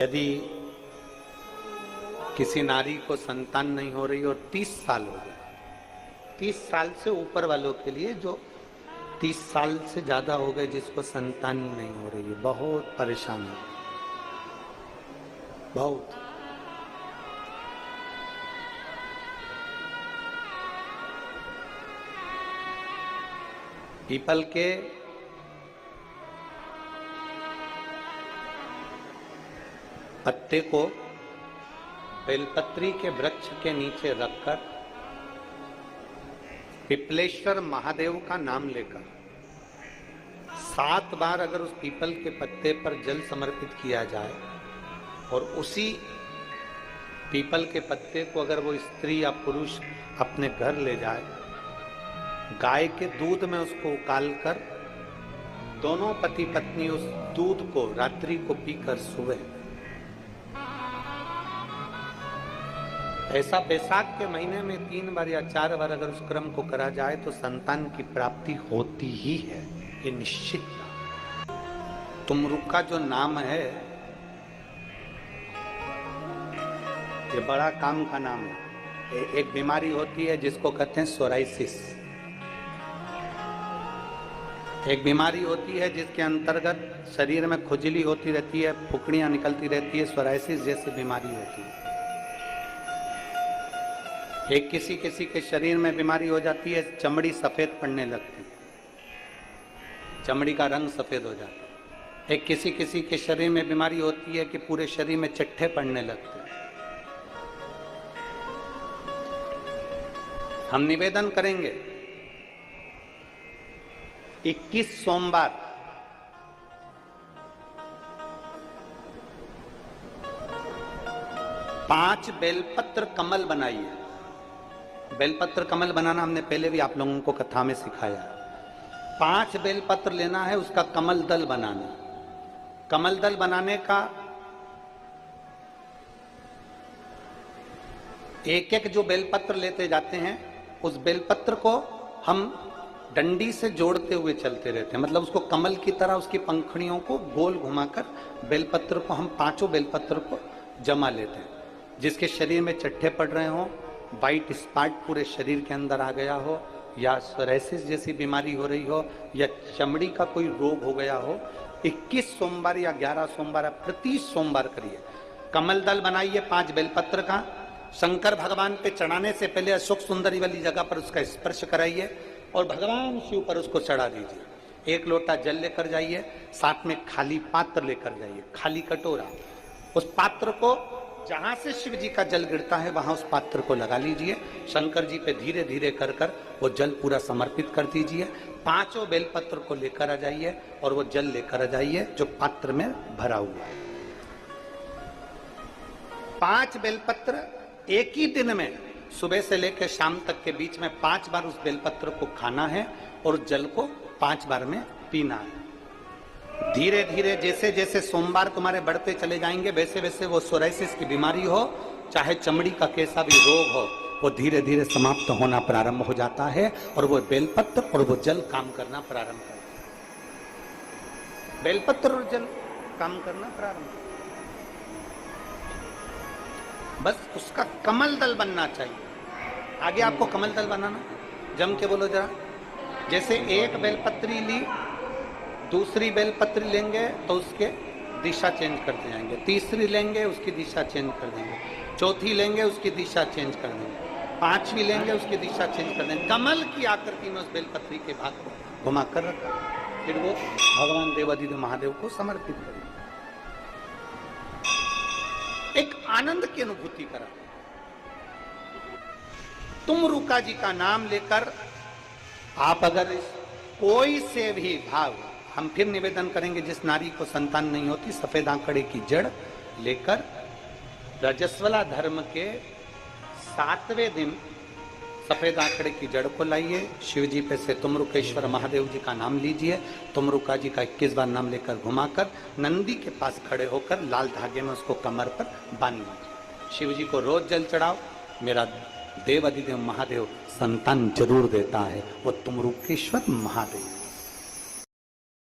यदि किसी नारी को संतान नहीं हो रही और 30 साल हो गए, 30 साल से ऊपर वालों के लिए, जो 30 साल से ज्यादा हो गए जिसको संतान नहीं हो रही है, बहुत परेशान है, बहुत। पीपल के पत्ते को बेलपत्री के वृक्ष के नीचे रखकर पिपलेश्वर महादेव का नाम लेकर 7 बार अगर उस पीपल के पत्ते पर जल समर्पित किया जाए और उसी पीपल के पत्ते को अगर वो स्त्री या पुरुष अपने घर ले जाए, गाय के दूध में उसको उकालकर दोनों पति पत्नी उस दूध को रात्रि को पीकर सुबह, ऐसा बैसाख के महीने में 3 बार या 4 बार अगर उस क्रम को करा जाए तो संतान की प्राप्ति होती ही है, ये निश्चित। तुमरुक का जो नाम है ये बड़ा काम का नाम है। एक बीमारी होती है जिसको कहते हैं सोराइसिस। एक बीमारी होती है जिसके अंतर्गत शरीर में खुजली होती रहती है, फुकड़ियां निकलती रहती है, सोराइसिस जैसी बीमारी होती है। एक किसी किसी के शरीर में बीमारी हो जाती है, चमड़ी सफेद पड़ने लगती है, चमड़ी का रंग सफेद हो जाता है। एक किसी किसी के शरीर में बीमारी होती है कि पूरे शरीर में चिट्ठे पड़ने लगते हैं। हम निवेदन करेंगे 21 सोमवार पांच बेलपत्र कमल बनाइए। बेलपत्र कमल बनाना हमने पहले भी आप लोगों को कथा में सिखाया। 5 बेलपत्र लेना है, उसका कमल दल बनाना। कमल दल बनाने का एक एक जो बेलपत्र लेते जाते हैं, उस बेलपत्र को हम डंडी से जोड़ते हुए चलते रहते हैं, मतलब उसको कमल की तरह उसकी पंखुड़ियों को गोल घुमाकर बेलपत्र को हम 5 बेलपत्र को जमा लेते हैं। जिसके शरीर में चट्टे पड़ रहे हों, वाइट स्पॉट पूरे शरीर के अंदर आ गया हो, या सोराइसिस जैसी बीमारी हो रही हो, या चमड़ी का कोई रोग हो गया हो, 21 सोमवार या 11 सोमवार प्रति सोमवार करिए। कमल दल बनाइए 5 बेलपत्र का। शंकर भगवान पे चढ़ाने से पहले अशोक सुंदरी वाली जगह पर उसका स्पर्श कराइए और भगवान शिव पर उसको चढ़ा दीजिए। 1 लोटा जल लेकर जाइए, साथ में खाली पात्र लेकर जाइए, खाली कटोरा। उस पात्र को जहां से शिव जी का जल गिरता है वहां उस पात्र को लगा लीजिए। शंकर जी पे धीरे धीरे कर कर वो जल पूरा समर्पित कर दीजिए। 5 बेलपत्र को लेकर आ जाइए और वो जल लेकर आ जाइए जो पात्र में भरा हुआ है। 5 बेलपत्र एक ही दिन में सुबह से लेकर शाम तक के बीच में 5 बार उस बेलपत्र को खाना है और जल को 5 बार में पीना है। धीरे धीरे जैसे जैसे सोमवार तुम्हारे बढ़ते चले जाएंगे, वैसे वैसे वो सोराइसिस की बीमारी हो, चाहे चमड़ी का कैसा भी रोग हो, वो धीरे धीरे समाप्त होना प्रारंभ हो जाता है और वो बेलपत्र और वो जल काम करना प्रारंभ करता है। बेलपत्र और जल काम करना प्रारंभ, बस उसका कमल दल बनना चाहिए। आगे आपको कमल दल बनाना, जम के बोलो जरा। जैसे एक बेलपत्री ली, दूसरी बेलपत्री लेंगे तो उसके दिशा चेंज करते जाएंगे, तीसरी लेंगे उसकी दिशा चेंज कर देंगे, चौथी लेंगे उसकी दिशा चेंज कर देंगे, 5वीं लेंगे उसकी दिशा चेंज कर देंगे। कमल की आकृति में उस बेलपत्री के भाग को घुमा कर रखा, फिर वो भगवान देवाधिदेव महादेव को समर्पित करेंगे। एक आनंद की अनुभूति करा। तुमरुका जी का नाम लेकर आप अगर कोई से भी भाव, हम फिर निवेदन करेंगे जिस नारी को संतान नहीं होती, सफेद आंकड़े की जड़ लेकर रजस्वला धर्म के 7वें दिन सफेद आंकड़े की जड़ को लाइए। शिव जी पे से तुमरुकेश्वर महादेव जी का नाम लीजिए। तुमरुका जी का 21 बार नाम लेकर घुमाकर नंदी के पास खड़े होकर लाल धागे में उसको कमर पर बांध लीजिए। शिव जी को रोज जल चढ़ाओ। मेरा देव अधिदेव महादेव संतान जरूर देता है, वो तुमरुकेश्वर महादेव।